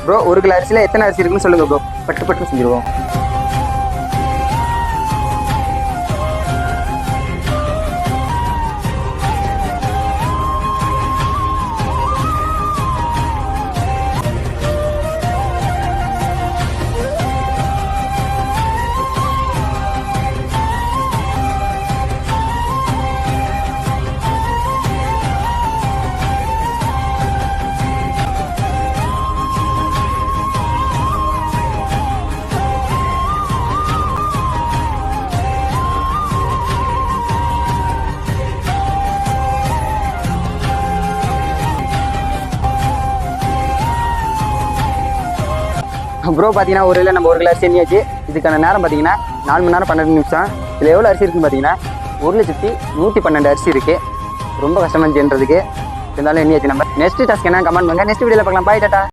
Bro 1 kilo அரிசியில் எத்தனை அரிசி இருக்குன்னு சொல்லுங்கள் ப்ரோ. பட்டு பட்டு செஞ்சுருவோம். ப்ரோ பார்த்தீங்கன்னா ஒரு கிலோ நம்ம 1 கிலோ அரிசி எண்ணியாச்சு. இதுக்கான நேரம் பார்த்தீங்கன்னா 4 மணி நேரம் 12 நிமிஷம். இதில் எவ்வளோ அரிசி இருக்குன்னு பார்த்தீங்கன்னா 1,112 அரிசி இருக்குது. ரொம்ப கஷ்டமாக இருந்துச்சுன்றதுக்கு இருந்தாலும் எண்ணியாச்சு. நம்ம நெக்ஸ்ட் டாஸ்க் என்ன கமெண்ட் பண்ணுங்கள். நெக்ஸ்ட் வீடியோவில் பார்க்கலாம். பாய் டாட்டா.